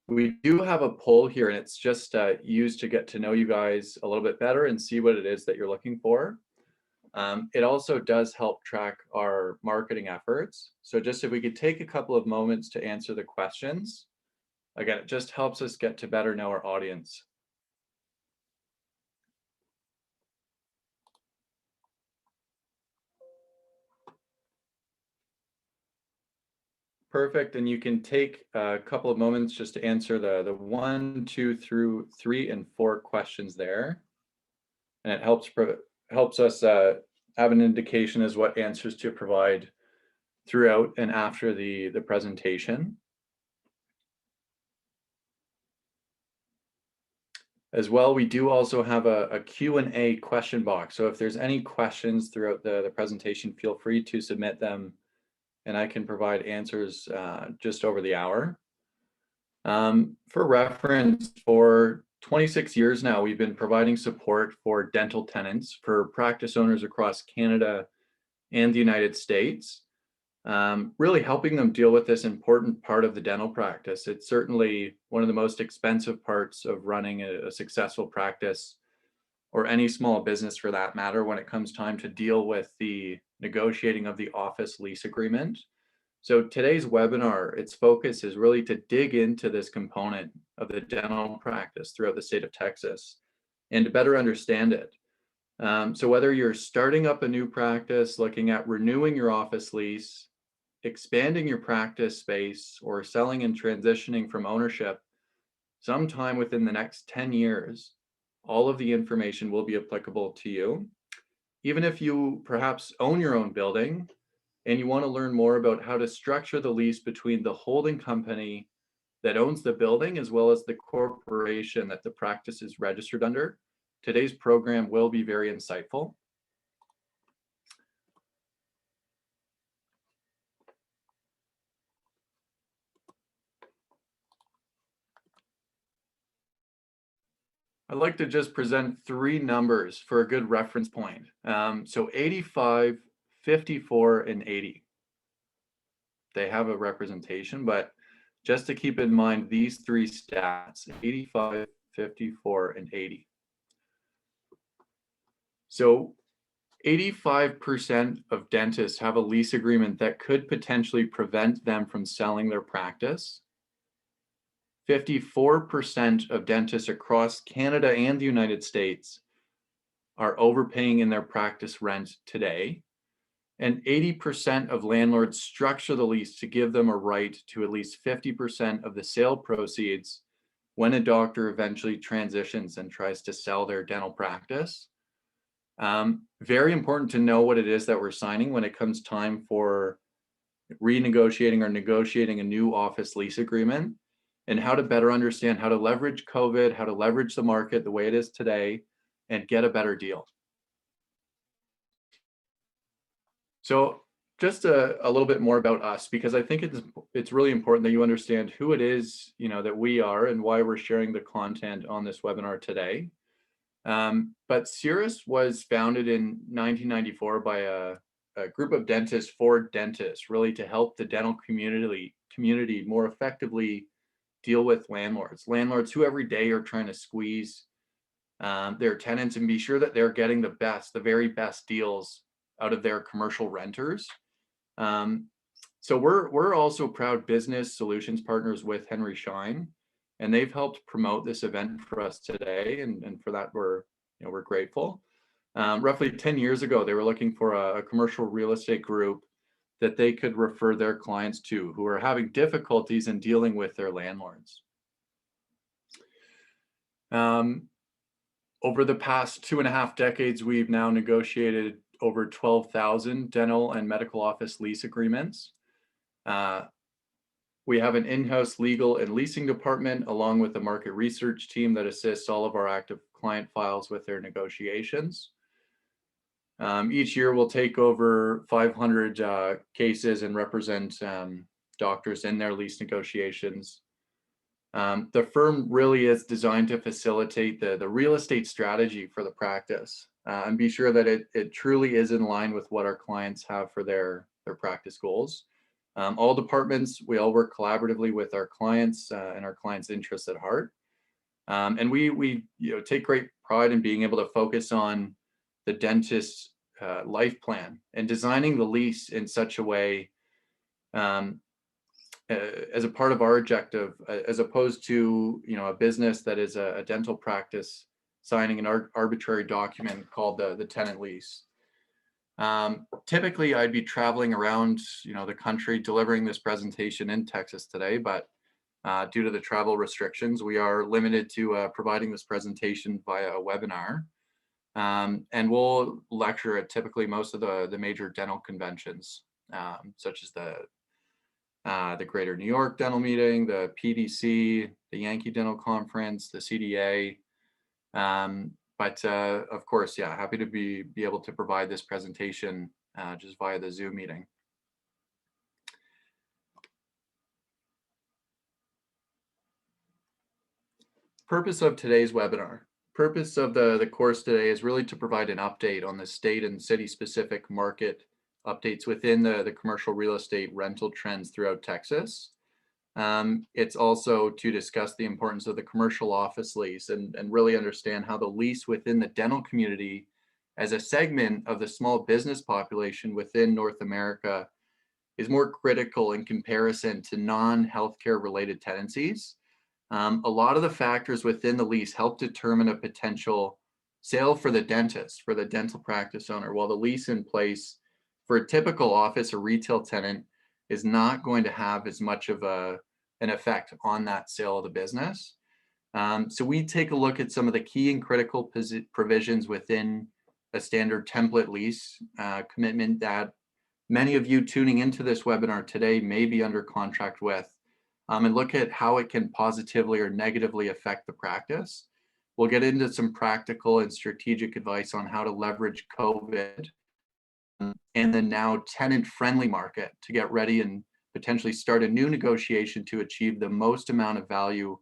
We do have a poll here, and it's just used to get to know you guys a little bit better and see what it is that you're looking for. It also does help track our marketing efforts. So just if we could take a couple of moments to answer the questions. Again, it just helps us get to better know our audience. Perfect, and you can take a couple of moments just to answer the 1, 2 through 3 and 4 questions there. And it helps us have an indication as what answers to provide throughout and after the presentation. As well, we do also have a Q&A question box. So if there's any questions throughout the presentation, feel free to submit them and I can provide answers just over the hour. For reference, for 26 years now, we've been providing support for dental tenants, for practice owners across Canada and the United States, really helping them deal with this important part of the dental practice. It's certainly one of the most expensive parts of running a successful practice, or any small business for that matter, when it comes time to deal with the negotiating of the office lease agreement. So today's webinar, its focus is really to dig into this component of the dental practice throughout the state of Texas and to better understand it. So whether you're starting up a new practice, looking at renewing your office lease, expanding your practice space, or selling and transitioning from ownership sometime within the next 10 years, all of the information will be applicable to you. Even if you perhaps own your own building and you want to learn more about how to structure the lease between the holding company that owns the building as well as the corporation that the practice is registered under, today's program will be very insightful. I'd like to just present 3 numbers for a good reference point. So 85, 54, and 80. They have a representation, but just to keep in mind these 3 stats, 85, 54, and 80. So 85% of dentists have a lease agreement that could potentially prevent them from selling their practice. 54% of dentists across Canada and the United States are overpaying in their practice rent today. And 80% of landlords structure the lease to give them a right to at least 50% of the sale proceeds when a doctor eventually transitions and tries to sell their dental practice. Very important to know what it is that we're signing when it comes time for renegotiating or negotiating a new office lease agreement, and how to better understand how to leverage COVID, how to leverage the market the way it is today, and get a better deal. So just a little bit more about us, because I think it's really important that you understand who it is, that we are and why we're sharing the content on this webinar today. But Cirrus was founded in 1994 by a group of dentists for dentists, really to help the dental community more effectively deal with landlords who every day are trying to squeeze their tenants and be sure that they're getting the very best deals out of their commercial renters. So we're also proud business solutions partners with Henry Schein, and they've helped promote this event for us today, and for that we're grateful. Roughly 10 years ago, they were looking for a commercial real estate group that they could refer their clients to who are having difficulties in dealing with their landlords. Over the past 2.5 decades, we've now negotiated over 12,000 dental and medical office lease agreements. We have an in-house legal and leasing department, along with a market research team that assists all of our active client files with their negotiations. Each year we'll take over 500 cases and represent doctors in their lease negotiations. The firm really is designed to facilitate the real estate strategy for the practice and be sure that it truly is in line with what our clients have for their practice goals. All departments, we all work collaboratively with our clients and our clients' interests at heart. And we take great pride in being able to focus on the dentist's life plan and designing the lease in such a way um, as a part of our objective, as opposed to a business that is a dental practice signing an arbitrary document called the tenant lease. Typically, I'd be traveling around the country delivering this presentation in Texas today, but due to the travel restrictions, we are limited to providing this presentation via a webinar. And we'll lecture at typically most of the major dental conventions, such as the Greater New York Dental Meeting, the PDC, the Yankee Dental Conference, the CDA. But of course, yeah, happy to be able to provide this presentation just via the Zoom meeting. Purpose of today's webinar. Purpose of the course today is really to provide an update on the state and city specific market updates within the commercial real estate rental trends throughout Texas. It's also to discuss the importance of the commercial office lease and really understand how the lease within the dental community as a segment of the small business population within North America is more critical in comparison to non-healthcare related tenancies. A lot of the factors within the lease help determine a potential sale for the dentist, for the dental practice owner, while the lease in place for a typical office or retail tenant is not going to have as much of an effect on that sale of the business. So we take a look at some of the key and critical provisions within a standard template lease commitment that many of you tuning into this webinar today may be under contract with, and look at how it can positively or negatively affect the practice. We'll get into some practical and strategic advice on how to leverage COVID and the now tenant-friendly market to get ready and potentially start a new negotiation to achieve the most amount of value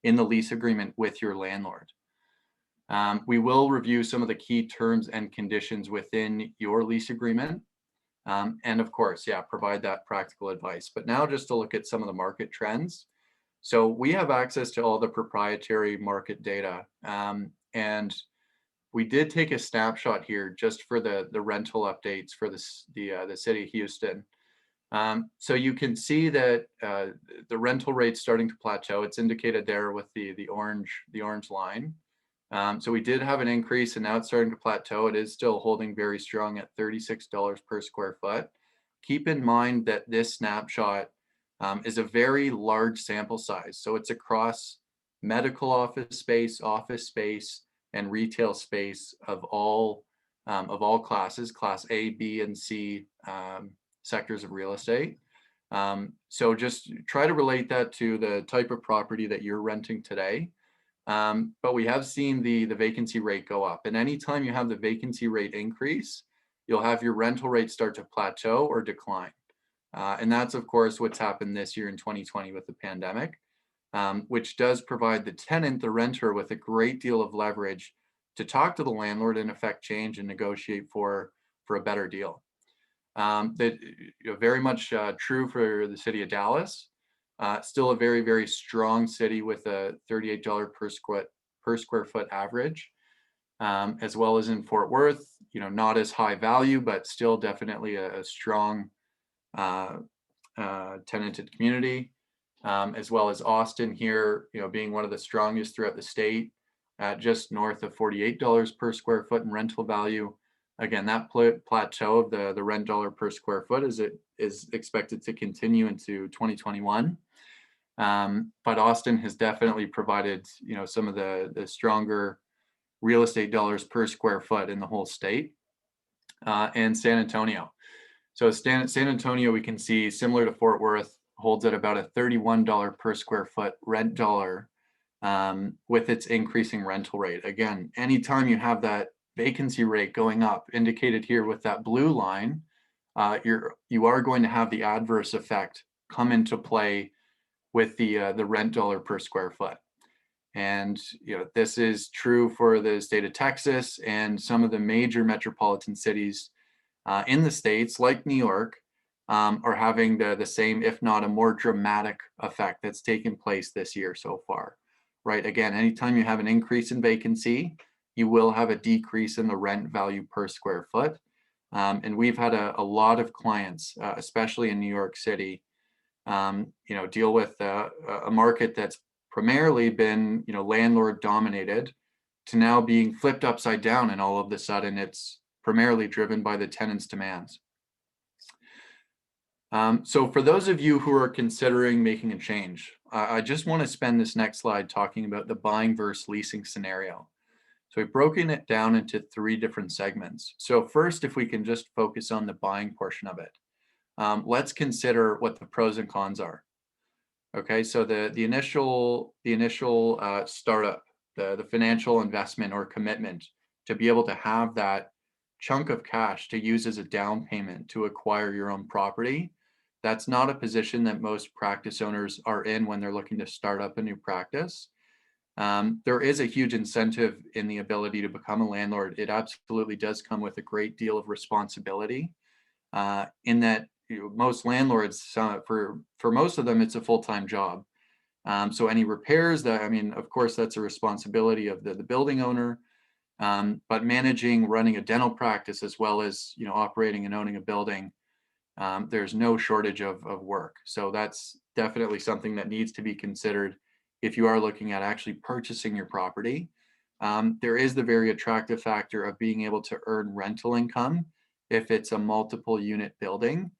in the lease agreement with your landlord. We will review some of the key terms and conditions within your lease agreement. And of course, yeah, provide that practical advice. But now just to look at some of the market trends. So we have access to all the proprietary market data. And we did take a snapshot here just for the rental updates for the city of Houston. So you can see that the rental rate's starting to plateau. It's indicated there with the orange line. So we did have an increase and now it's starting to plateau. It is still holding very strong at $36 per square foot. Keep in mind that this snapshot is a very large sample size. So it's across medical office space, and retail space of all classes, class A, B, and C sectors of real estate. So just try to relate that to the type of property that you're renting today. But we have seen the vacancy rate go up. And anytime you have the vacancy rate increase, you'll have your rental rate start to plateau or decline. And that's, of course, what's happened this year in 2020 with the pandemic, which does provide the tenant, the renter, with a great deal of leverage to talk to the landlord and affect change and negotiate for a better deal. That very much true for the city of Dallas. Still a very, very strong city with a $38 per square foot average, as well as in Fort Worth, not as high value, but still definitely a strong tenanted community, as well as Austin here, being one of the strongest throughout the state at just north of $48 per square foot in rental value. Again, that plateau of the rent dollar per square foot is expected to continue into 2021. But Austin has definitely provided, some of the stronger real estate dollars per square foot in the whole state, and San Antonio. So San Antonio, we can see similar to Fort Worth, holds at about a $31 per square foot rent dollar, with its increasing rental rate. Again, anytime you have that vacancy rate going up, indicated here with that blue line, you are going to have the adverse effect come into play with the rent dollar per square foot. And this is true for the state of Texas and some of the major metropolitan cities in the States, like New York, are having the same, if not a more dramatic effect that's taken place this year so far, right? Again, anytime you have an increase in vacancy, you will have a decrease in the rent value per square foot. And we've had a lot of clients, especially in New York City, deal with a market that's primarily been, landlord dominated to now being flipped upside down, and all of a sudden it's primarily driven by the tenants' demands. So for those of you who are considering making a change, I just want to spend this next slide talking about the buying versus leasing scenario. So we've broken it down into 3 different segments. So first, if we can just focus on the buying portion of it, let's consider what the pros and cons are. Okay, so the initial startup, the financial investment or commitment to be able to have that chunk of cash to use as a down payment to acquire your own property, that's not a position that most practice owners are in when they're looking to start up a new practice. There is a huge incentive in the ability to become a landlord. It absolutely does come with a great deal of responsibility, in that most landlords, for most of them, it's a full-time job. So any repairs that, of course, that's a responsibility of the building owner, but managing, running a dental practice as well as, operating and owning a building, there's no shortage of work. So that's definitely something that needs to be considered if you are looking at actually purchasing your property. There is the very attractive factor of being able to earn rental income if it's a multiple unit building.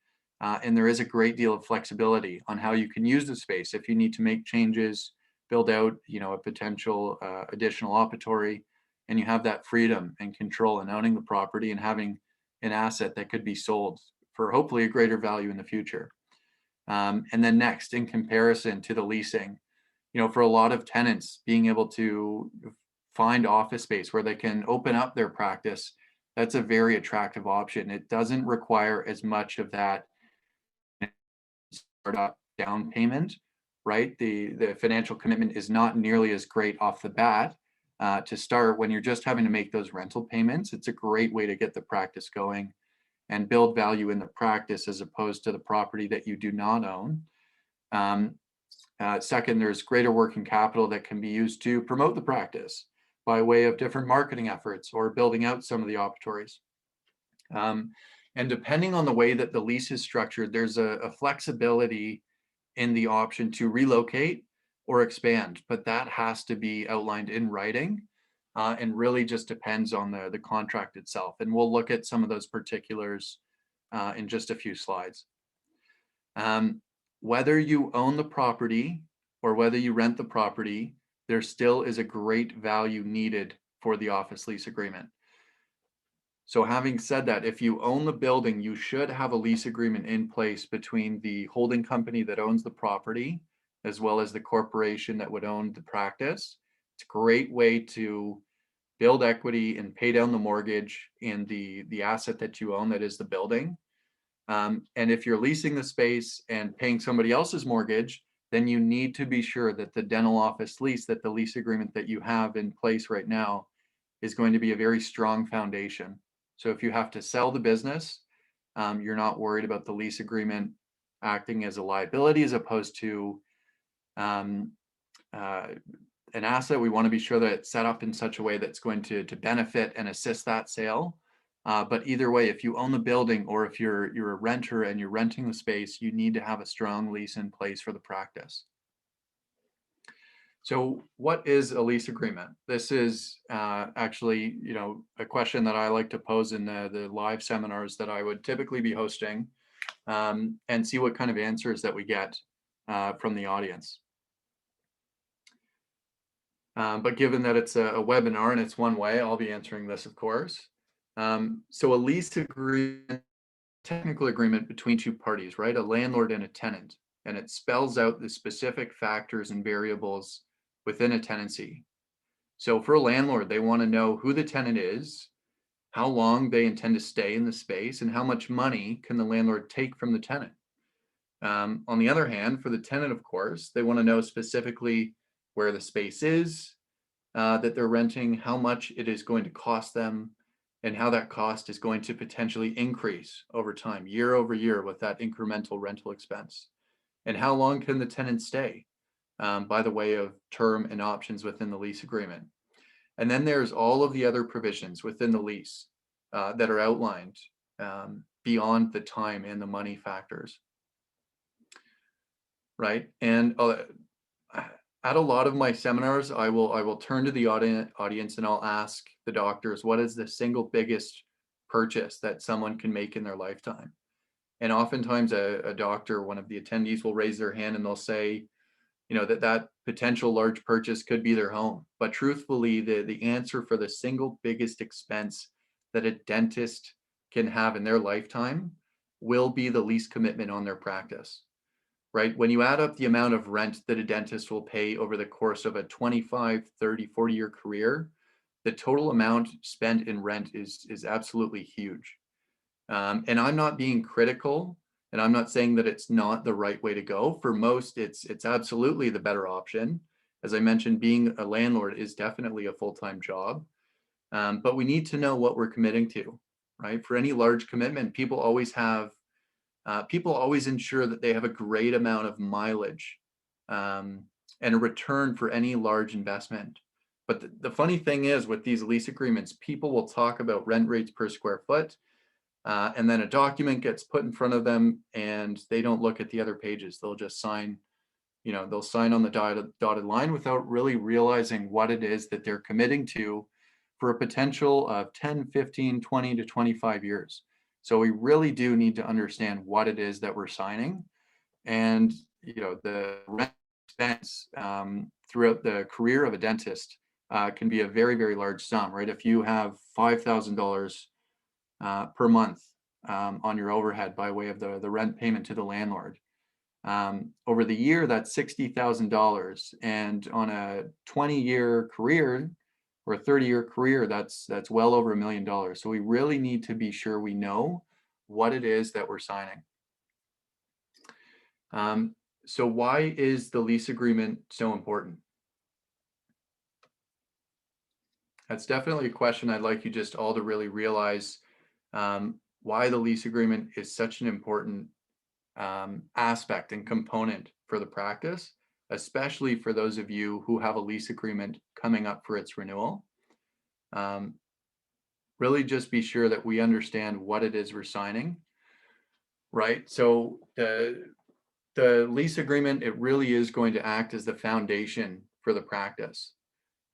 And there is a great deal of flexibility on how you can use the space. If you need to make changes, build out, a potential additional operatory, and you have that freedom and control in owning the property and having an asset that could be sold for hopefully a greater value in the future. And then next, in comparison to the leasing, for a lot of tenants, being able to find office space where they can open up their practice, that's a very attractive option. It doesn't require as much of that startup down payment, right? The financial commitment is not nearly as great off the bat to start. When you're just having to make those rental payments, it's a great way to get the practice going and build value in the practice as opposed to the property that you do not own. Second, there's greater working capital that can be used to promote the practice by way of different marketing efforts or building out some of the operatories. And depending on the way that the lease is structured, there's a flexibility in the option to relocate or expand, but that has to be outlined in writing, and really just depends on the contract itself. And we'll look at some of those particulars in just a few slides. Whether you own the property or whether you rent the property, there still is a great value needed for the office lease agreement. So having said that, if you own the building, you should have a lease agreement in place between the holding company that owns the property, as well as the corporation that would own the practice. It's a great way to build equity and pay down the mortgage in the asset that you own, that is the building. And if you're leasing the space and paying somebody else's mortgage, then you need to be sure that the dental office lease, that the lease agreement that you have in place right now is going to be a very strong foundation. So if you have to sell the business, you're not worried about the lease agreement acting as a liability as opposed to an asset. We want to be sure that it's set up in such a way that's going to benefit and assist that sale. But either way, if you own the building or if you're a renter and you're renting the space, you need to have a strong lease in place for the practice. So what is a lease agreement? This is actually, a question that I like to pose in the live seminars that I would typically be hosting, and see what kind of answers that we get from the audience. But given that it's a webinar and it's one way, I'll be answering this, of course. So a lease agreement, technical agreement between two parties, right? A landlord and a tenant, and it spells out the specific factors and variables within a tenancy. So for a landlord, they want to know who the tenant is, how long they intend to stay in the space, and how much money can the landlord take from the tenant. On the other hand, for the tenant, of course, they want to know specifically where the space is that they're renting, how much it is going to cost them, and how that cost is going to potentially increase over time, year over year, with that incremental rental expense. And how long can the tenant stay, by the way of term and options within the lease agreement. And then there's all of the other provisions within the lease that are outlined beyond the time and the money factors, right? And at a lot of my seminars, I will turn to the audience and I'll ask the doctors, what is the single biggest purchase that someone can make in their lifetime? And oftentimes a doctor, one of the attendees, will raise their hand and they'll say, that potential large purchase could be their home. But truthfully, the answer for the single biggest expense that a dentist can have in their lifetime will be the lease commitment on their practice, right? When you add up the amount of rent that a dentist will pay over the course of a 25, 30, 40-year career, the total amount spent in rent is absolutely huge. And I'm not being critical, and I'm not saying that it's not the right way to go. For most, it's absolutely the better option. As I mentioned, being a landlord is definitely a full-time job, but we need to know what we're committing to, right? For any large commitment, people always ensure that they have a great amount of mileage and a return for any large investment. But the funny thing is, with these lease agreements, people will talk about rent rates per square foot, and then a document gets put in front of them and they don't look at the other pages. They'll just sign, they'll sign on the dotted line without really realizing what it is that they're committing to for a potential of 10, 15, 20 to 25 years. So we really do need to understand what it is that we're signing. And, the rent expense throughout the career of a dentist can be a very, very large sum, right? If you have $5,000 per month on your overhead by way of the rent payment to the landlord. Over the year, that's $60,000, and on a 20-year career or a 30-year career, that's well over $1 million. So we really need to be sure we know what it is that we're signing. So why is the lease agreement so important? That's definitely a question I'd like you just all to really realize why the lease agreement is such an important aspect and component for the practice, especially for those of you who have a lease agreement coming up for its renewal. Really just be sure that we understand what it is we're signing, right? So the lease agreement, it really is going to act as the foundation for the practice.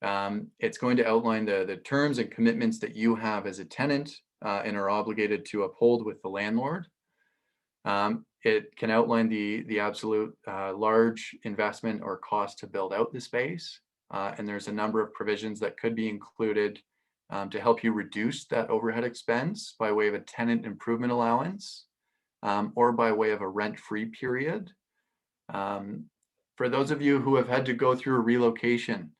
It's going to outline the terms and commitments that you have as a tenant and are obligated to uphold with the landlord. It can outline the absolute large investment or cost to build out the space. And there's a number of provisions that could be included to help you reduce that overhead expense by way of a tenant improvement allowance or by way of a rent-free period. For those of you who have had to go through a relocation,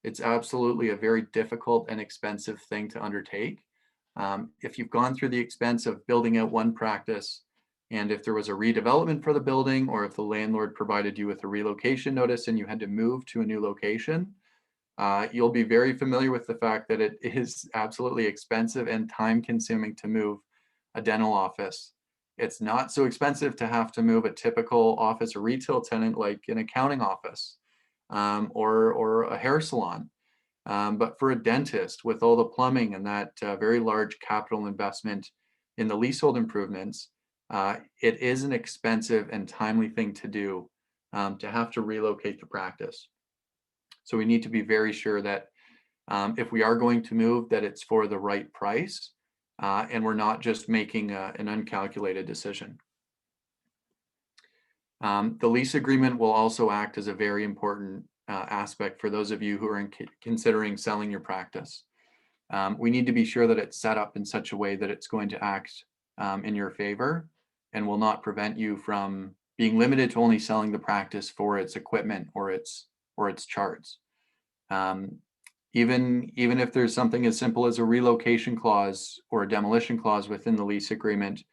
it's absolutely a very difficult and expensive thing to undertake. If you've gone through the expense of building out one practice, and if there was a redevelopment for the building, or if the landlord provided you with a relocation notice and you had to move to a new location, you'll be very familiar with the fact that it is absolutely expensive and time-consuming to move a dental office. It's not so expensive to have to move a typical office or retail tenant like an accounting office or a hair salon. But for a dentist, with all the plumbing and that very large capital investment in the leasehold improvements, it is an expensive and timely thing to do to have to relocate the practice. So we need to be very sure that if we are going to move, that it's for the right price and we're not just making an uncalculated decision. The lease agreement will also act as a very important aspect for those of you who are considering selling your practice. We need to be sure that it's set up in such a way that it's going to act in your favor and will not prevent you from being limited to only selling the practice for its equipment or its charts. Even if there's something as simple as a relocation clause or a demolition clause within the lease agreement,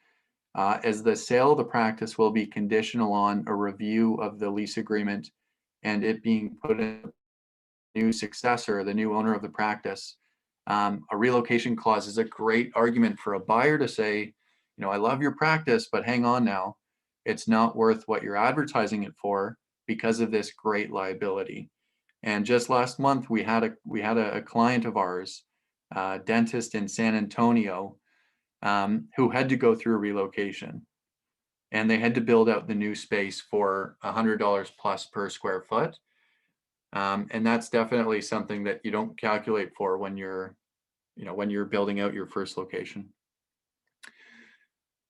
as the sale of the practice will be conditional on a review of the lease agreement and it being put in a new successor, the new owner of the practice, A relocation clause is a great argument for a buyer to say, I love your practice, but hang on now, it's not worth what you're advertising it for because of this great liability. And just last month, we had a client of ours, a dentist in San Antonio, who had to go through a relocation, and they had to build out the new space for $100 plus per square foot. And that's definitely something that you don't calculate for when you're building out your first location.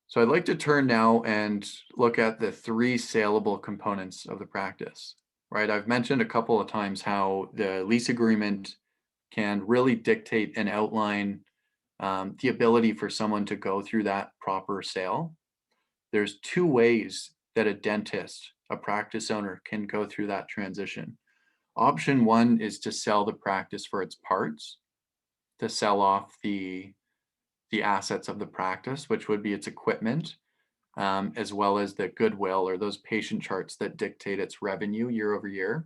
So I'd like to turn now and look at the 3 saleable components of the practice, right? I've mentioned a couple of times how the lease agreement can really dictate and outline the ability for someone to go through that proper sale. There's 2 ways that a dentist, a practice owner, can go through that transition. Option 1 is to sell the practice for its parts, to sell off the assets of the practice, which would be its equipment, as well as the goodwill or those patient charts that dictate its revenue year over year.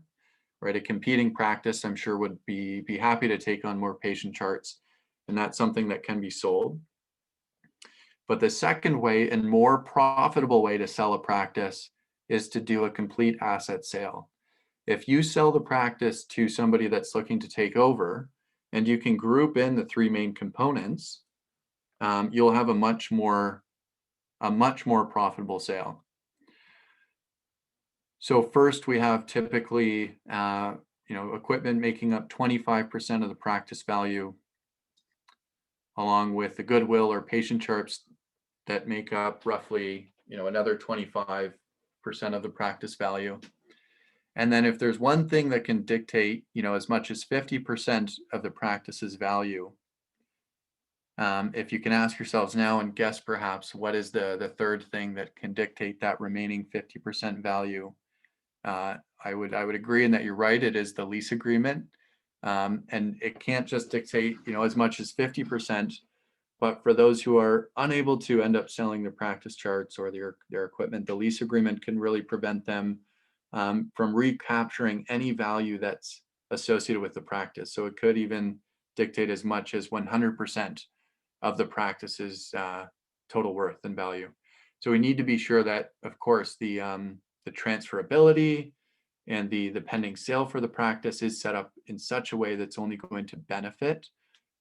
Right, a competing practice, I'm sure, would be happy to take on more patient charts, and that's something that can be sold. But the second way and more profitable way to sell a practice is to do a complete asset sale. If you sell the practice to somebody that's looking to take over, and you can group in the 3 main components, you'll have a much more profitable sale. So first, we have typically equipment making up 25% of the practice value, along with the goodwill or patient charts that make up roughly another 25% of the practice value. And then if there's one thing that can dictate as much as 50% of the practice's value, if you can ask yourselves now and guess perhaps what is the third thing that can dictate that remaining 50% value, I would agree in that you're right. It is the lease agreement, and it can't just dictate as much as 50%. But for those who are unable to end up selling their practice charts or their equipment, the lease agreement can really prevent them from recapturing any value that's associated with the practice. So it could even dictate as much as 100% of the practice's total worth and value. So we need to be sure that, of course, the transferability and the pending sale for the practice is set up in such a way that's only going to benefit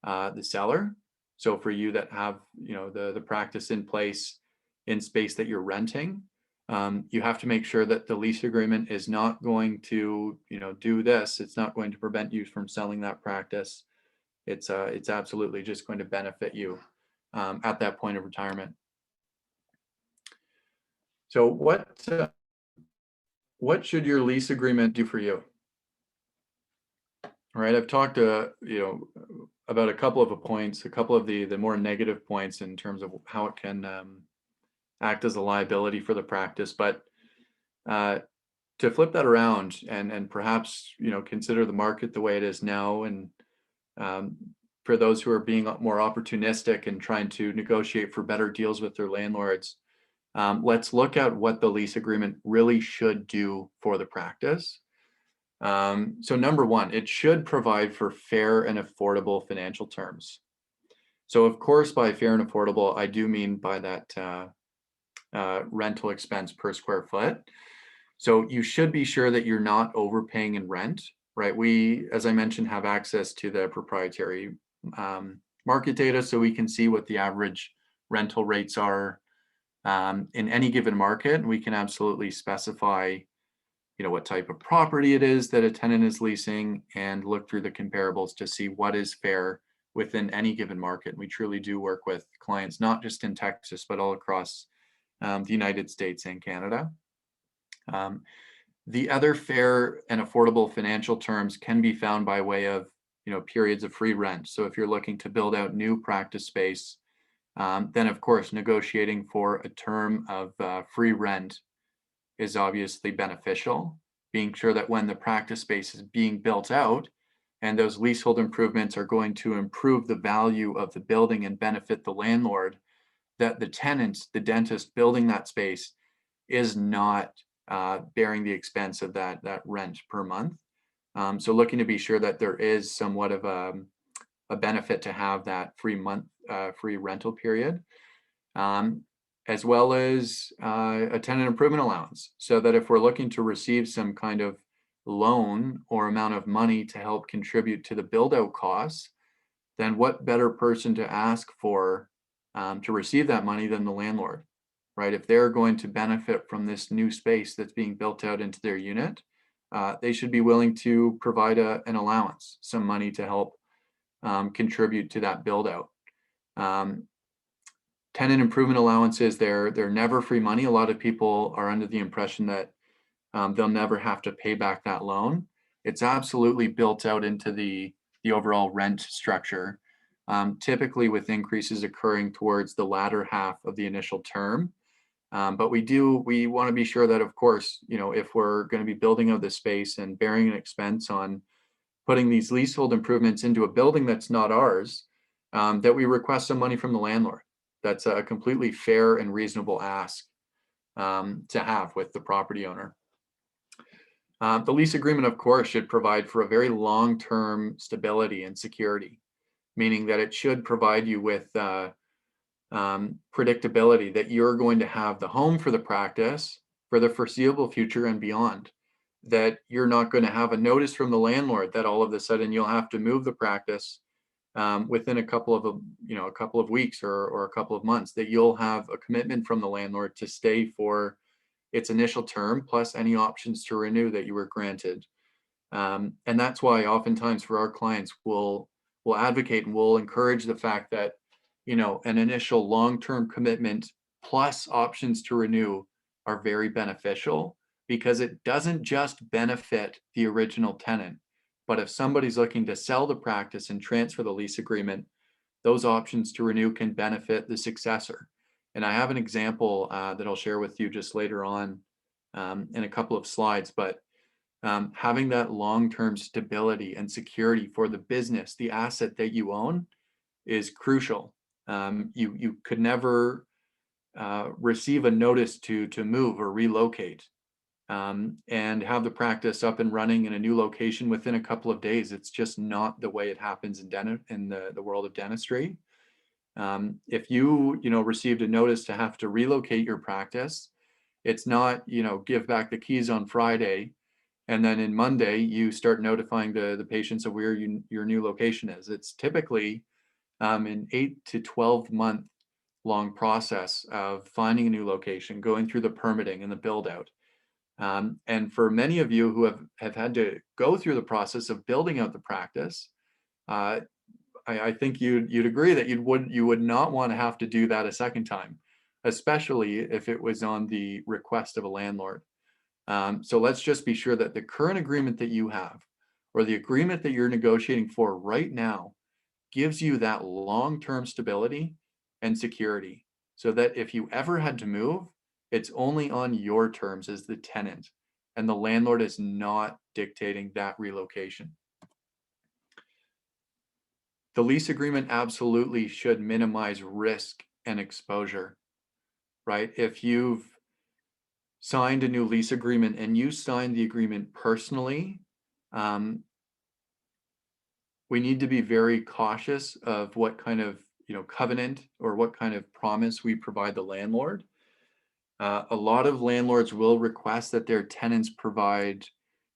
the seller. So for you that have the practice in place in space that you're renting, you have to make sure that the lease agreement is not going to do this. It's not going to prevent you from selling that practice. It's absolutely just going to benefit you at that point of retirement. So what should your lease agreement do for you? All right, I've talked about a couple of points, a couple of the more negative points in terms of how it can act as a liability for the practice. But to flip that around and perhaps consider the market the way it is now, and for those who are being more opportunistic and trying to negotiate for better deals with their landlords, let's look at what the lease agreement really should do for the practice. So number 1, it should provide for fair and affordable financial terms. So of course, by fair and affordable, I do mean by that rental expense per square foot. So you should be sure that you're not overpaying in rent, right? We, as I mentioned, have access to the proprietary market data, so we can see what the average rental rates are in any given market. We can absolutely specify what type of property it is that a tenant is leasing and look through the comparables to see what is fair within any given market. We truly do work with clients, not just in Texas, but all across the United States and Canada. The other fair and affordable financial terms can be found by way of periods of free rent. So if you're looking to build out new practice space, then of course negotiating for a term of free rent is obviously beneficial, being sure that when the practice space is being built out and those leasehold improvements are going to improve the value of the building and benefit the landlord, that the tenant, the dentist building that space, is not bearing the expense of that rent per month. So looking to be sure that there is somewhat of a benefit to have that free rental period, um, as well as a tenant improvement allowance, so that if we're looking to receive some kind of loan or amount of money to help contribute to the build out costs, then what better person to ask for to receive that money than the landlord, right? If they're going to benefit from this new space that's being built out into their unit, they should be willing to provide an allowance, some money to help contribute to that build out. Um, Tenant improvement allowances, they're never free money. A lot of people are under the impression that they'll never have to pay back that loan. It's absolutely built out into the overall rent structure, typically with increases occurring towards the latter half of the initial term. But we want to be sure that, of course, if we're going to be building out this space and bearing an expense on putting these leasehold improvements into a building that's not ours, that we request some money from the landlord. That's a completely fair and reasonable ask to have with the property owner. The lease agreement, of course, should provide for a very long-term stability and security, meaning that it should provide you with predictability that you're going to have the home for the practice for the foreseeable future and beyond. That you're not going to have a notice from the landlord that all of a sudden you'll have to move the practice within a couple of weeks or a couple of months. That you'll have a commitment from the landlord to stay for its initial term plus any options to renew that you were granted. And that's why oftentimes for our clients, we'll advocate and we'll encourage the fact that an initial long-term commitment plus options to renew are very beneficial, because it doesn't just benefit the original tenant, but if somebody's looking to sell the practice and transfer the lease agreement, those options to renew can benefit the successor. And I have an example that I'll share with you just later on in a couple of slides, but having that long-term stability and security for the business, the asset that you own, is crucial. You could never receive a notice to move or relocate and have the practice up and running in a new location within a couple of days. It's just not the way it happens in the world of dentistry. If you received a notice to have to relocate your practice, it's not give back the keys on Friday and then in Monday you start notifying the patients of where your new location is. It's typically an 8 to 12 month long process of finding a new location, going through the permitting and the build out. And for many of you who have had to go through the process of building out the practice, I think you'd agree that you would not want to have to do that a second time, especially if it was on the request of a landlord. So let's just be sure that the current agreement that you have, or the agreement that you're negotiating for right now, gives you that long-term stability and security, so that if you ever had to move, it's only on your terms as the tenant, and the landlord is not dictating that relocation. The lease agreement absolutely should minimize risk and exposure, right? If you've signed a new lease agreement and you signed the agreement personally, we need to be very cautious of what kind of covenant or what kind of promise we provide the landlord. A lot of landlords will request that their tenants provide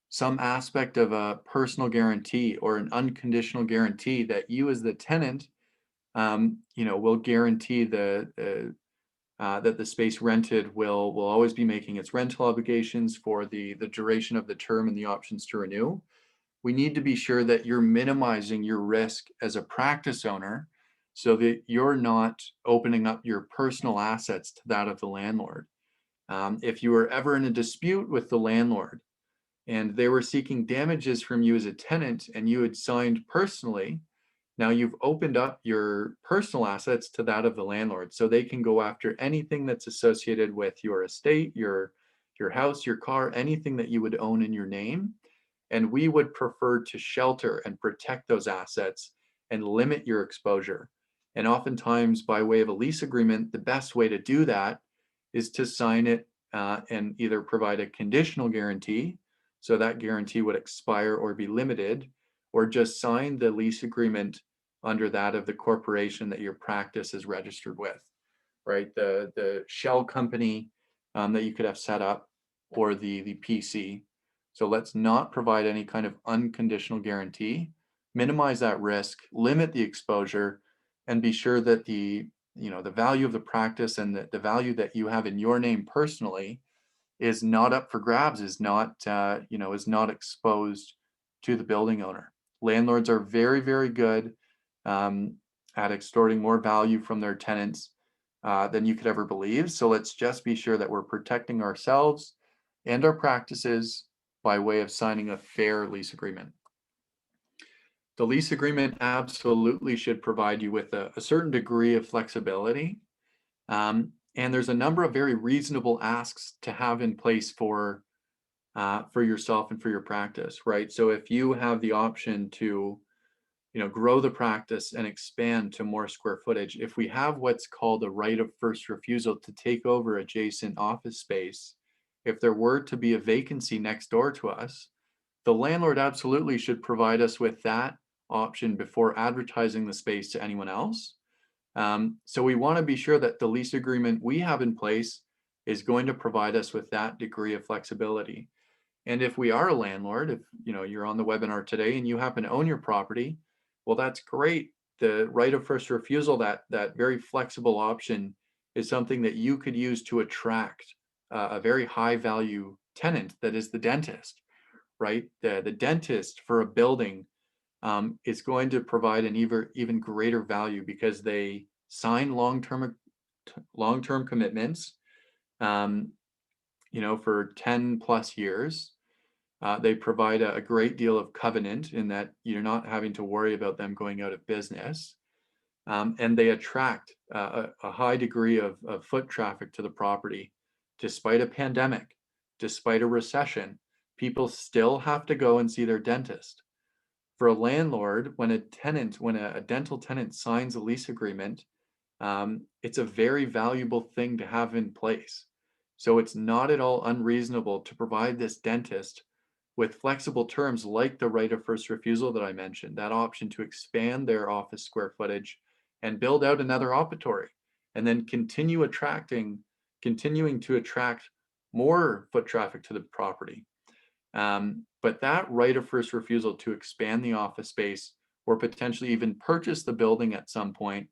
some aspect of a personal guarantee or an unconditional guarantee that you as the tenant will guarantee that the space rented will always be making its rental obligations for the duration of the term and the options to renew. We need to be sure that you're minimizing your risk as a practice owner, so that you're not opening up your personal assets to that of the landlord. If you were ever in a dispute with the landlord and they were seeking damages from you as a tenant and you had signed personally, now you've opened up your personal assets to that of the landlord, so they can go after anything that's associated with your estate, your house, your car, anything that you would own in your name. And we would prefer to shelter and protect those assets and limit your exposure. And oftentimes, by way of a lease agreement, the best way to do that is to sign it and either provide a conditional guarantee, so that guarantee would expire or be limited, or just sign the lease agreement under that of the corporation that your practice is registered with, right? The shell company that you could have set up, or the PC. So let's not provide any kind of unconditional guarantee, minimize that risk, limit the exposure, and be sure that the value of the practice and the value that you have in your name personally is not up for grabs, is not exposed to the building owner. Landlords are very, very good um, at extorting more value from their tenants than you could ever believe. So let's just be sure that we're protecting ourselves and our practices by way of signing a fair lease agreement. The lease agreement absolutely should provide you with a certain degree of flexibility. And there's a number of very reasonable asks to have in place for yourself and for your practice, right? So if you have the option to, grow the practice and expand to more square footage, if we have what's called a right of first refusal to take over adjacent office space, if there were to be a vacancy next door to us, the landlord absolutely should provide us with that option before advertising the space to anyone else. So we want to be sure that the lease agreement we have in place is going to provide us with that degree of flexibility. And if we are a landlord, if you're on the webinar today and you happen to own your property, well, that's great. The right of first refusal, that very flexible option, is something that you could use to attract a very high value tenant, that is the dentist, right? The dentist for a building is going to provide an even greater value because they sign long-term commitments, um, for 10 plus years. They provide a great deal of covenant in that you're not having to worry about them going out of business. And they attract a high degree of foot traffic to the property. Despite a pandemic, despite a recession, people still have to go and see their dentist. For a landlord, when a dental tenant signs a lease agreement, it's a very valuable thing to have in place. So it's not at all unreasonable to provide this dentist with flexible terms like the right of first refusal that I mentioned, that option to expand their office square footage and build out another operatory, and then continuing to attract more foot traffic to the property. But that right of first refusal to expand the office space or potentially even purchase the building at some point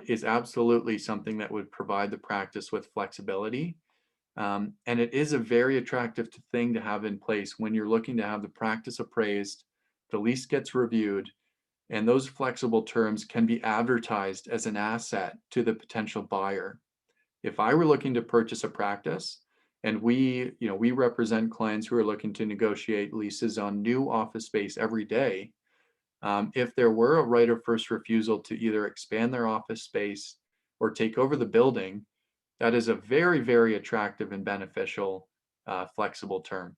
is absolutely something that would provide the practice with flexibility. And it is a very attractive thing to have in place when you're looking to have the practice appraised, the lease gets reviewed, and those flexible terms can be advertised as an asset to the potential buyer. If I were looking to purchase a practice, and we represent clients who are looking to negotiate leases on new office space every day. If there were a right of first refusal to either expand their office space or take over the building, that is a very, very attractive and beneficial flexible term.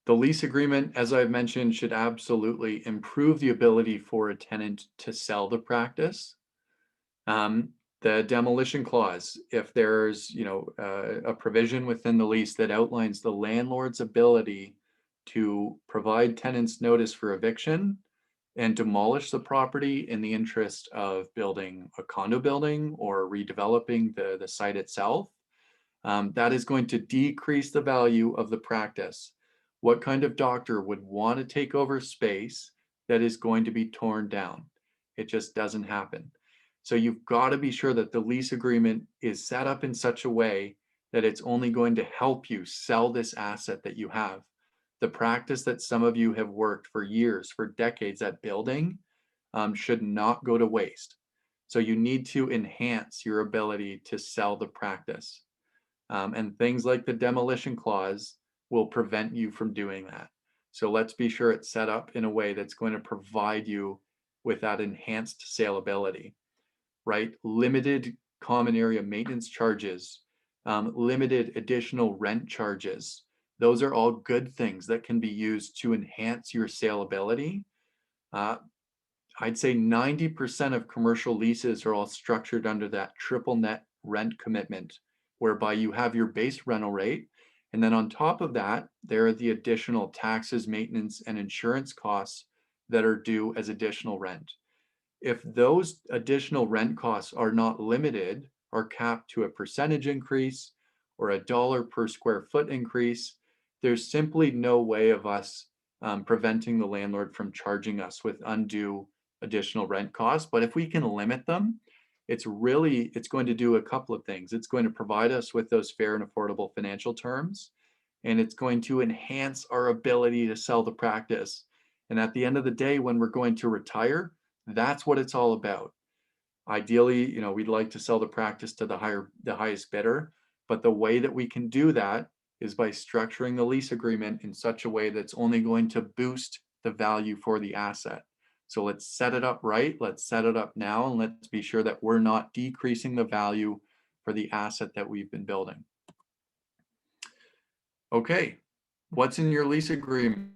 The lease agreement, as I've mentioned, should absolutely improve the ability for a tenant to sell the practice. The demolition clause, if there's a provision within the lease that outlines the landlord's ability to provide tenants notice for eviction and demolish the property in the interest of building a condo building or redeveloping the site itself, that is going to decrease the value of the practice. What kind of doctor would want to take over space that is going to be torn down? It just doesn't happen. So you've got to be sure that the lease agreement is set up in such a way that it's only going to help you sell this asset that you have. The practice that some of you have worked for years, for decades at building, should not go to waste. So you need to enhance your ability to sell the practice. And things like the demolition clause will prevent you from doing that. So let's be sure it's set up in a way that's going to provide you with that enhanced saleability, right? Limited common area maintenance charges, limited additional rent charges. Those are all good things that can be used to enhance your saleability. I'd say 90% of commercial leases are all structured under that triple net rent commitment, whereby you have your base rental rate. And then on top of that, there are the additional taxes, maintenance, and insurance costs that are due as additional rent. If those additional rent costs are not limited or capped to a percentage increase or a dollar per square foot increase, there's simply no way of us preventing the landlord from charging us with undue additional rent costs. But if we can limit them, it's going to do a couple of things. It's going to provide us with those fair and affordable financial terms, and it's going to enhance our ability to sell the practice. And at the end of the day, when we're going to retire, that's what it's all about. Ideally, we'd like to sell the practice to the highest bidder, but the way that we can do that is by structuring the lease agreement in such a way that's only going to boost the value for the asset. So let's set it up right. Let's set it up now, and let's be sure that we're not decreasing the value for the asset that we've been building. Okay, what's in your lease agreement?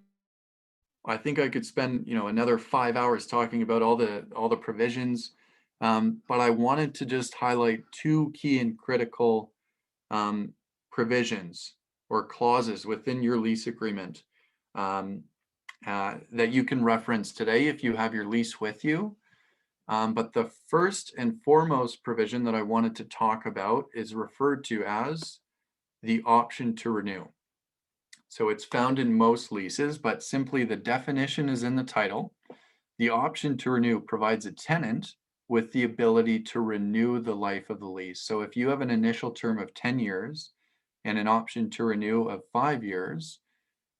I think I could spend, another 5 hours talking about all the provisions, but I wanted to just highlight two key and critical provisions or clauses within your lease agreement that you can reference today if you have your lease with you. But the first and foremost provision that I wanted to talk about is referred to as the option to renew. So it's found in most leases, but simply the definition is in the title. The option to renew provides a tenant with the ability to renew the life of the lease. So if you have an initial term of 10 years and an option to renew of 5 years,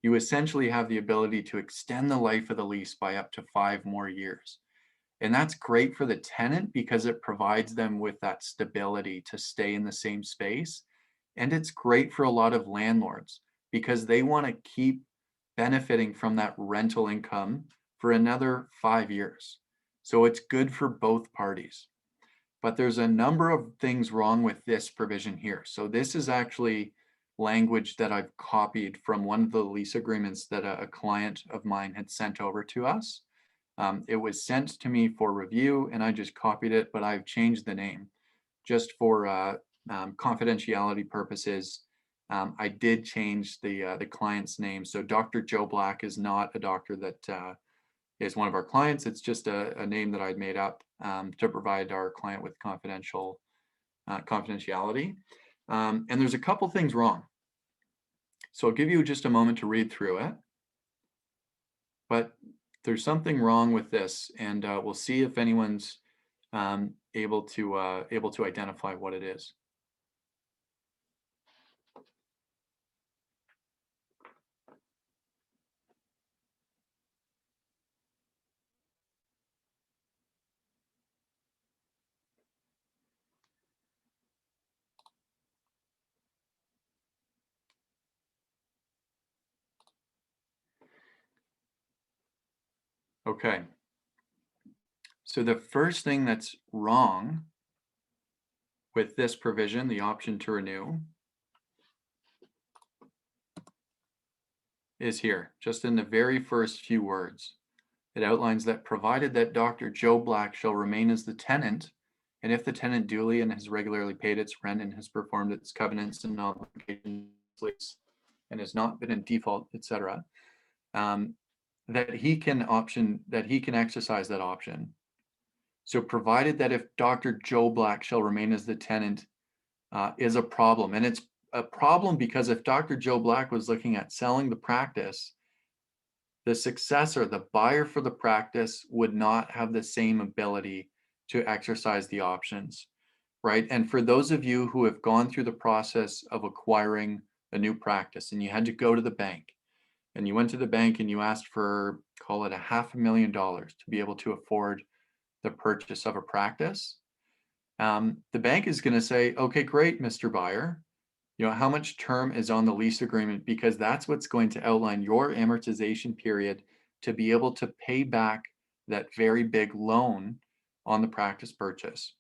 you essentially have the ability to extend the life of the lease by up to 5 more years. And that's great for the tenant because it provides them with that stability to stay in the same space. And it's great for a lot of landlords because they want to keep benefiting from that rental income for another 5 years. So it's good for both parties. But there's a number of things wrong with this provision here. So this is actually language that I've copied from one of the lease agreements that a client of mine had sent over to us. It was sent to me for review and I just copied it, but I've changed the name just for confidentiality purposes. I did change the client's name. So Dr. Joe Black is not a doctor that is one of our clients. It's just a name that I'd made up to provide our client with confidentiality. And there's a couple things wrong. So I'll give you just a moment to read through it. But there's something wrong with this, and we'll see if anyone's able to identify what it is. Okay. So the first thing that's wrong with this provision, the option to renew, is here, just in the very first few words. It outlines that provided that Dr. Joe Black shall remain as the tenant, and if the tenant duly and has regularly paid its rent and has performed its covenants and obligations and has not been in default, etc., that he can exercise that option. So provided that if Dr. Joe Black shall remain as the tenant is a problem. And it's a problem because if Dr. Joe Black was looking at selling the practice, the successor, the buyer for the practice, would not have the same ability to exercise the options, right? And for those of you who have gone through the process of acquiring a new practice and you had to go to the bank and you went to the bank and you asked for, call it $500,000 to be able to afford the purchase of a practice, the bank is going to say, okay, great, Mr. Buyer, how much term is on the lease agreement, because that's what's going to outline your amortization period to be able to pay back that very big loan on the practice purchase.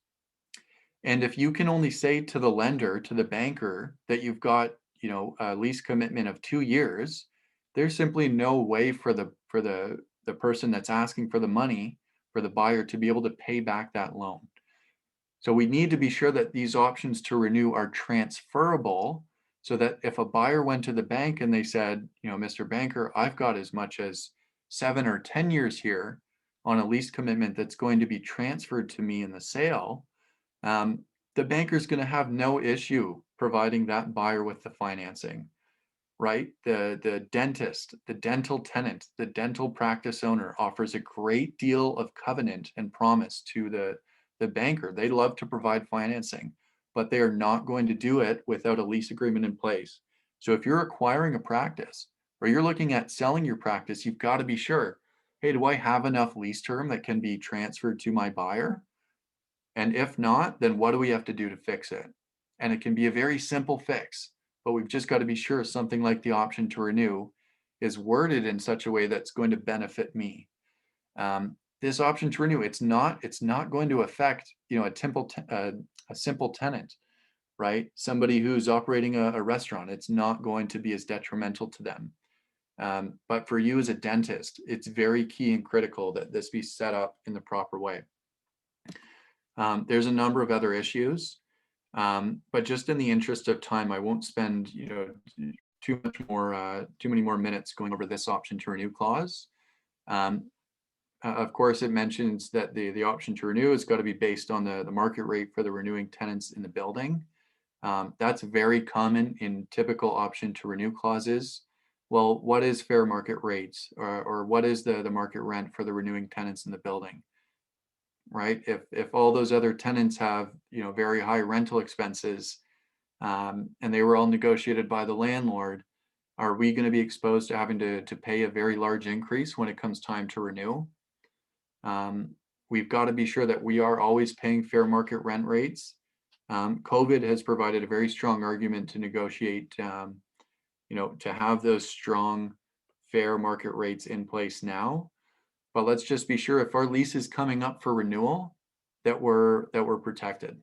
And if you can only say to the lender, to the banker, that you've got, a lease commitment of 2 years, there's simply no way for the person that's asking for the money, for the buyer, to be able to pay back that loan. So we need to be sure that these options to renew are transferable, so that if a buyer went to the bank and they said, Mr. Banker, I've got as much as 7 or 10 years here on a lease commitment that's going to be transferred to me in the sale, um, the banker's going to have no issue providing that buyer with the financing, right? The dentist, the dental tenant, the dental practice owner offers a great deal of covenant and promise to the banker. They love to provide financing, but they are not going to do it without a lease agreement in place. So if you're acquiring a practice or you're looking at selling your practice, you've got to be sure, hey, do I have enough lease term that can be transferred to my buyer? And if not, then what do we have to do to fix it? And it can be a very simple fix, but we've just got to be sure something like the option to renew is worded in such a way that's going to benefit me. This option to renew, it's not going to affect, a simple tenant, right? Somebody who's operating a restaurant, it's not going to be as detrimental to them. But for you as a dentist, it's very key and critical that this be set up in the proper way. There's a number of other issues, but just in the interest of time, I won't spend too many more minutes going over this option to renew clause. Of course, it mentions that the option to renew has got to be based on the market rate for the renewing tenants in the building. That's very common in typical option to renew clauses. Well, what is fair market rates, or what is the market rent for the renewing tenants in the building? Right? If all those other tenants have very high rental expenses, and they were all negotiated by the landlord, are we going to be exposed to having to pay a very large increase when it comes time to renew? We've got to be sure that we are always paying fair market rent rates. COVID has provided a very strong argument to negotiate, to have those strong fair market rates in place now. But let's just be sure if our lease is coming up for renewal that we're protected.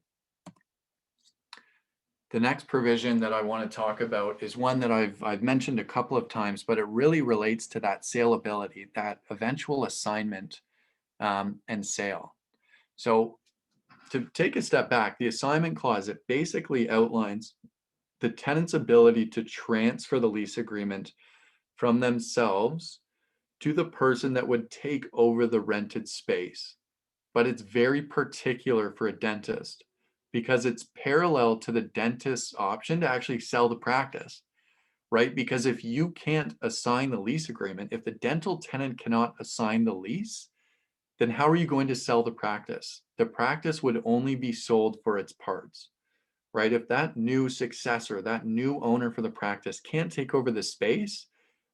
The next provision that I want to talk about is one that I've mentioned a couple of times, but it really relates to that saleability, that eventual assignment and sale. So to take a step back, the assignment clause, it basically outlines the tenant's ability to transfer the lease agreement from themselves to the person that would take over the rented space. But it's very particular for a dentist because it's parallel to the dentist's option to actually sell the practice, right? Because if you can't assign the lease agreement, if the dental tenant cannot assign the lease, then how are you going to sell the practice? The practice would only be sold for its parts, right? If that new successor, that new owner for the practice can't take over the space,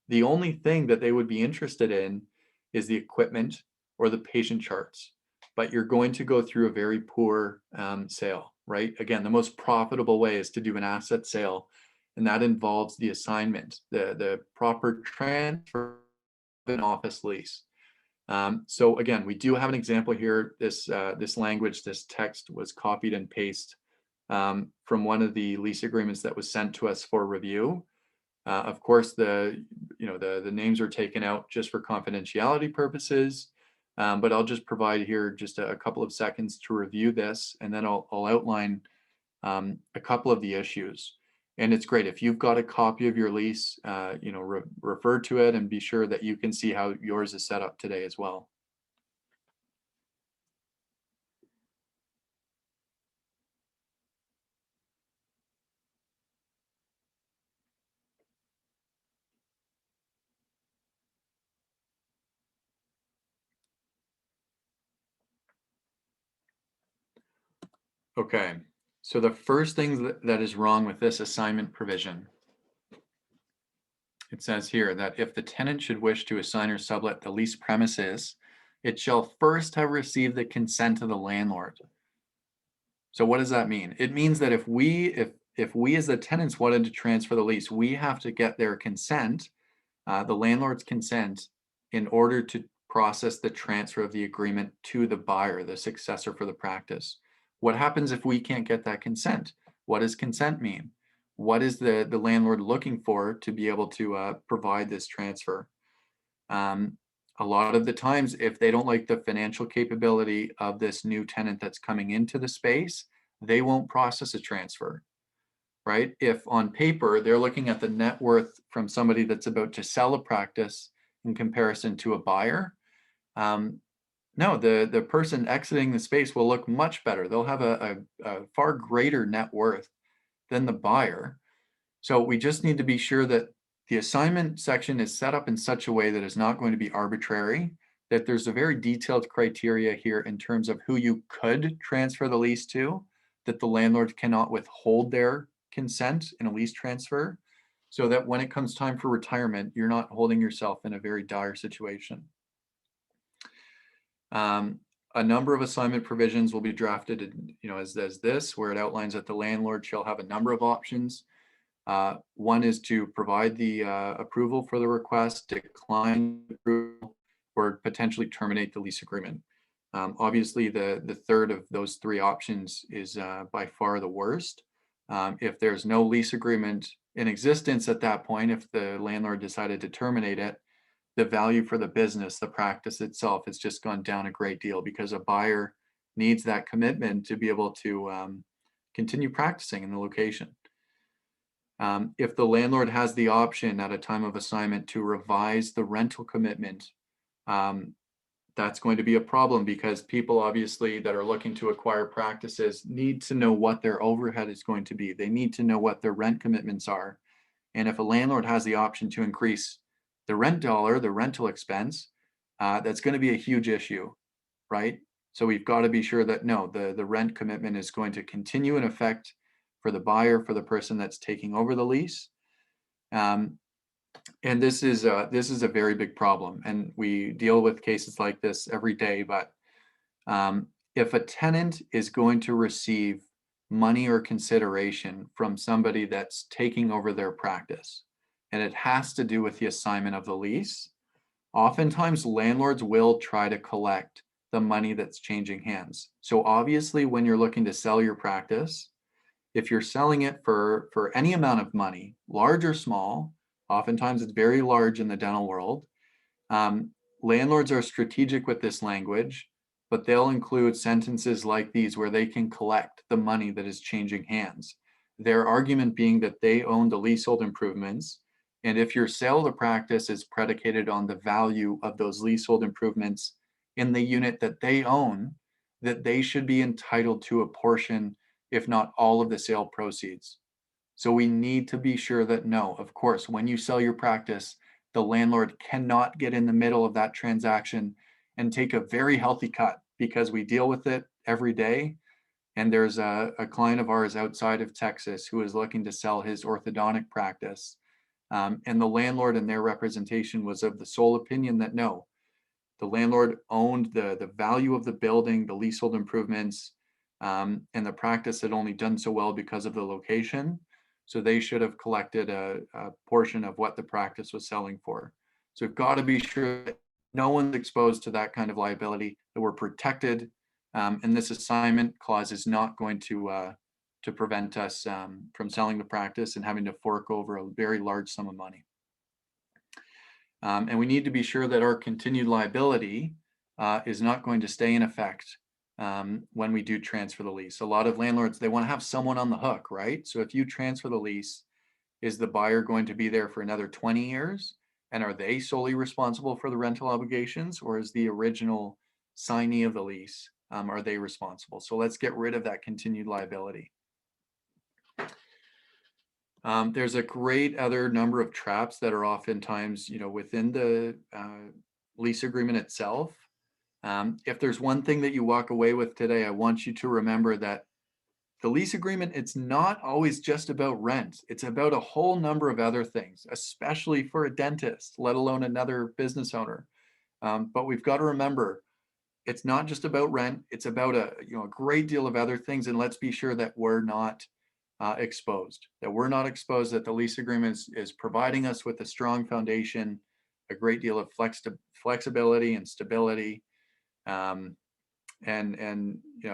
the only thing that they would be interested in is the equipment or the patient charts. But you're going to go through a very poor sale, right? Again, the most profitable way is to do an asset sale, and that involves the assignment, the proper transfer of an office lease. So again, we do have an example here. This language, this text was copied and pasted from one of the lease agreements that was sent to us for review. Of course, the names are taken out just for confidentiality purposes, but I'll just provide here just a couple of seconds to review this, and then I'll outline a couple of the issues. And it's great if you've got a copy of your lease, refer to it and be sure that you can see how yours is set up today as well. Okay, so the first thing that is wrong with this assignment provision, it says here that if the tenant should wish to assign or sublet the lease premises, it shall first have received the consent of the landlord. So what does that mean? It means that if we as the tenants wanted to transfer the lease, we have to get their consent, the landlord's consent, in order to process the transfer of the agreement to the buyer, the successor for the practice. What happens if we can't get that consent? What does consent mean? What is the landlord looking for to be able to provide this transfer? A lot of the times, if they don't like the financial capability of this new tenant that's coming into the space, they won't process a transfer, right? If on paper, they're looking at the net worth from somebody that's about to sell a practice in comparison to a buyer, no, the person exiting the space will look much better. They'll have a far greater net worth than the buyer. So we just need to be sure that the assignment section is set up in such a way that it's not going to be arbitrary, that there's a very detailed criteria here in terms of who you could transfer the lease to, that the landlord cannot withhold their consent in a lease transfer, so that when it comes time for retirement, you're not holding yourself in a very dire situation. A number of assignment provisions will be drafted, as this, where it outlines that the landlord shall have a number of options. One is to provide the approval for the request, decline approval, or potentially terminate the lease agreement. Obviously, the third of those three options is by far the worst. If there's no lease agreement in existence at that point, if the landlord decided to terminate it, the value for the business, the practice itself, has just gone down a great deal, because a buyer needs that commitment to be able to continue practicing in the location. If the landlord has the option at a time of assignment to revise the rental commitment, that's going to be a problem, because people obviously that are looking to acquire practices need to know what their overhead is going to be. They need to know what their rent commitments are. And if a landlord has the option to increase the rent dollar, the rental expense, that's going to be a huge issue, right? So we've got to be sure that no, the rent commitment is going to continue in effect for the buyer, for the person that's taking over the lease. And this is a very big problem, and we deal with cases like this every day. But if a tenant is going to receive money or consideration from somebody that's taking over their practice, and it has to do with the assignment of the lease, oftentimes landlords will try to collect the money that's changing hands. So obviously, when you're looking to sell your practice, if you're selling it for any amount of money, large or small, oftentimes it's very large in the dental world, landlords are strategic with this language, but they'll include sentences like these where they can collect the money that is changing hands. Their argument being that they own the leasehold improvements, and if your sale of the practice is predicated on the value of those leasehold improvements in the unit that they own, that they should be entitled to a portion, if not all, of the sale proceeds. So we need to be sure that no, of course, when you sell your practice, the landlord cannot get in the middle of that transaction and take a very healthy cut, because we deal with it every day. And there's a client of ours outside of Texas who is looking to sell his orthodontic practice. And the landlord and their representation was of the sole opinion that no, the landlord owned the value of the building, the leasehold improvements, and the practice had only done so well because of the location. So they should have collected a portion of what the practice was selling for. So we've got to be sure that no one's exposed to that kind of liability, that we're protected. And this assignment clause is not going to prevent us from selling the practice and having to fork over a very large sum of money. And we need to be sure that our continued liability is not going to stay in effect when we do transfer the lease. A lot of landlords, they want to have someone on the hook, right? So if you transfer the lease, is the buyer going to be there for another 20 years? And are they solely responsible for the rental obligations, or is the original signee of the lease, are they responsible? So let's get rid of that continued liability. There's a great other number of traps that are oftentimes, within the lease agreement itself. If there's one thing that you walk away with today, I want you to remember that the lease agreement, it's not always just about rent. It's about a whole number of other things, especially for a dentist, let alone another business owner. But we've got to remember, it's not just about rent. It's about a great deal of other things. And let's be sure that we're not exposed, that the lease agreement is providing us with a strong foundation, a great deal of flexibility and stability. And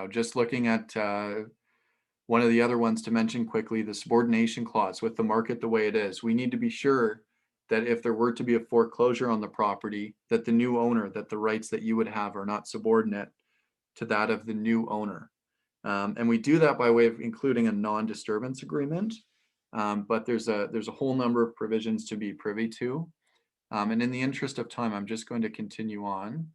just looking at one of the other ones to mention quickly, the subordination clause. With the market the way it is, we need to be sure that if there were to be a foreclosure on the property, that the new owner, that the rights that you would have are not subordinate to that of the new owner. And we do that by way of including a non-disturbance agreement. But there's a whole number of provisions to be privy to. And in the interest of time, I'm just going to continue on.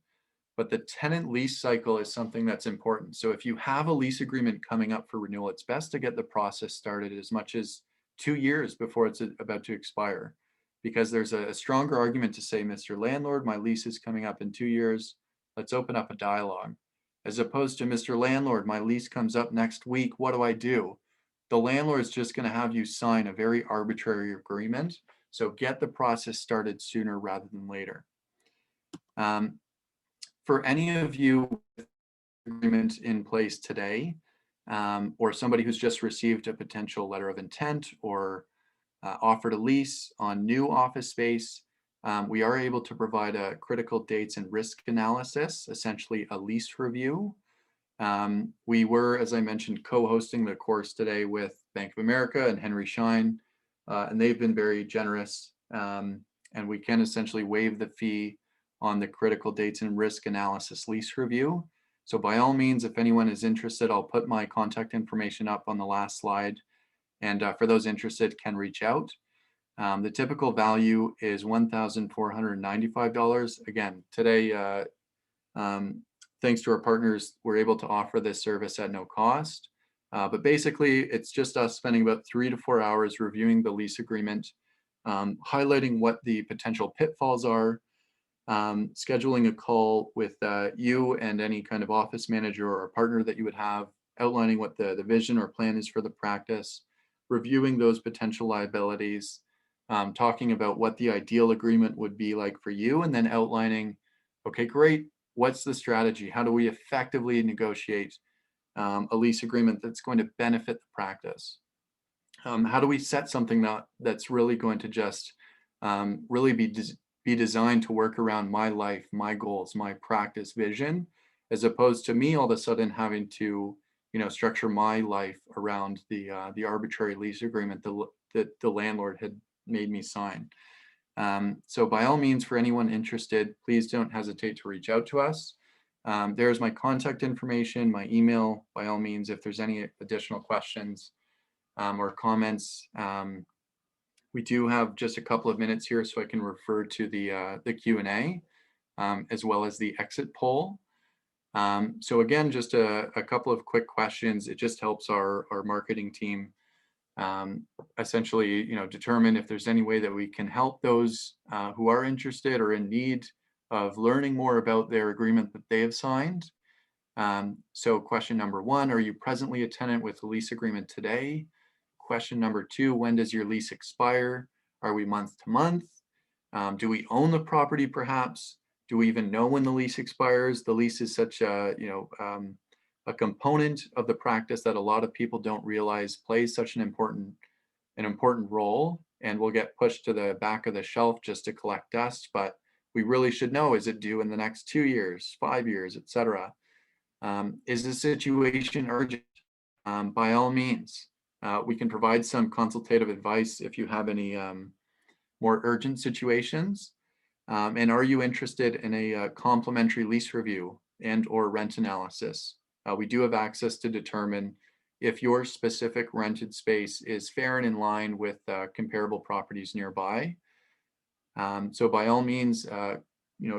But the tenant lease cycle is something that's important. So if you have a lease agreement coming up for renewal, it's best to get the process started as much as 2 years before it's about to expire, because there's a stronger argument to say, Mr. Landlord, my lease is coming up in 2 years. Let's open up a dialogue. As opposed to, Mr. Landlord, my lease comes up next week. What do I do? The landlord's just going to have you sign a very arbitrary agreement. So get the process started sooner rather than later. Um, for any of you with agreement in place today, or somebody who's just received a potential letter of intent or offered a lease on new office space, we are able to provide a critical dates and risk analysis, essentially a lease review. We were, as I mentioned, co-hosting the course today with Bank of America and Henry Schein, and they've been very generous. And we can essentially waive the fee on the critical dates and risk analysis lease review. So by all means, if anyone is interested, I'll put my contact information up on the last slide. And for those interested, can reach out. The typical value is $1,495. Again, today, thanks to our partners, we're able to offer this service at no cost. But basically, it's just us spending about 3 to 4 hours reviewing the lease agreement, highlighting what the potential pitfalls are, scheduling a call with you and any kind of office manager or partner that you would have, outlining what the vision or plan is for the practice, reviewing those potential liabilities, talking about what the ideal agreement would be like for you, and then outlining, okay, great, what's the strategy? How do we effectively negotiate a lease agreement that's going to benefit the practice? How do we set something that's really going to just really be designed to work around my life, my goals, my practice vision, as opposed to me all of a sudden having to, structure my life around the arbitrary lease agreement that the landlord had made me sign. So by all means, for anyone interested, please don't hesitate to reach out to us. There's my contact information, my email. By all means, if there's any additional questions or comments, we do have just a couple of minutes here, so I can refer to the Q&A as well as the exit poll. So again, just a couple of quick questions. It just helps our marketing team essentially, determine if there's any way that we can help those who are interested or in need of learning more about their agreement that they have signed. So question number 1, are you presently a tenant with a lease agreement today? Question number 2, when does your lease expire? Are we month to month? Do we own the property perhaps? Do we even know when the lease expires? The lease is such a component of the practice that a lot of people don't realize plays such an important role, and will get pushed to the back of the shelf just to collect dust. But we really should know, is it due in the next 2 years, 5 years, etc.? Is the situation urgent? By all means, we can provide some consultative advice if you have any more urgent situations. And are you interested in a complimentary lease review and or rent analysis? We do have access to determine if your specific rented space is fair and in line with comparable properties nearby. So by all means, a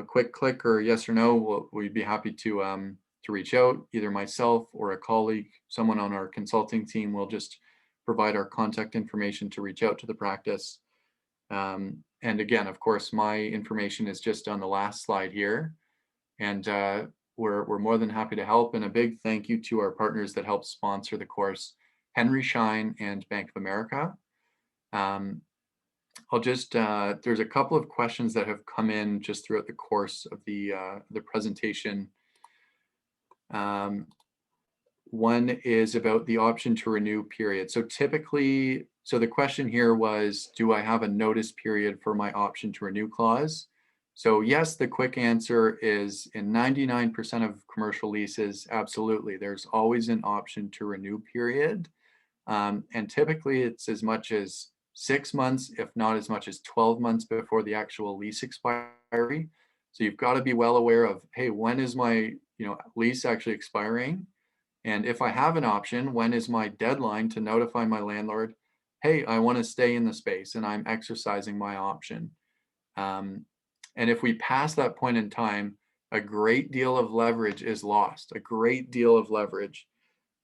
quick click or yes or no, we'd be happy to reach out. Either myself or a colleague, someone on our consulting team, will just provide our contact information to reach out to the practice. And again, of course, my information is just on the last slide here. And we're more than happy to help. And a big thank you to our partners that help sponsor the course, Henry Schein and Bank of America. I'll just, there's a couple of questions that have come in just throughout the course of the presentation. One is about the option to renew period. So typically, so the question here was, do I have a notice period for my option to renew clause? So yes, the quick answer is in 99% of commercial leases, absolutely. There's always an option to renew period. And typically it's as much as 6 months, if not as much as 12 months before the actual lease expiry. So you've got to be well aware of, hey, when is my lease actually expiring? And if I have an option, when is my deadline to notify my landlord, hey, I want to stay in the space and I'm exercising my option. And if we pass that point in time, a great deal of leverage is lost, a great deal of leverage,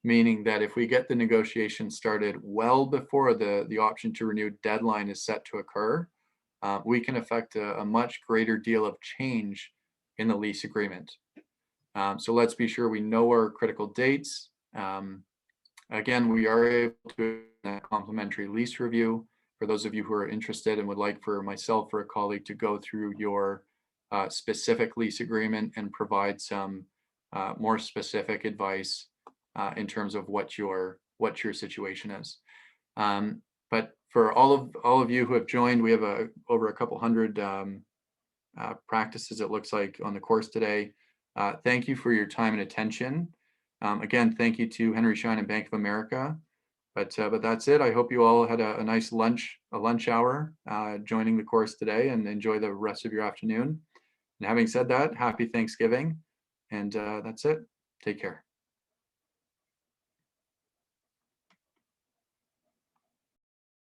meaning that if we get the negotiation started well before the option to renew deadline is set to occur, we can affect a much greater deal of change in the lease agreement. So let's be sure we know our critical dates. Again, we are able to do a complimentary lease review for those of you who are interested and would like for myself or a colleague to go through your specific lease agreement and provide some more specific advice in terms of what your situation is. But for all of you who have joined, we have over a couple hundred practices, it looks like, on the course today. Thank you for your time and attention. Again, thank you to Henry Schein and Bank of America. But that's it. I hope you all had a nice lunch hour joining the course today, and enjoy the rest of your afternoon. And having said that, happy Thanksgiving. And that's it. Take care.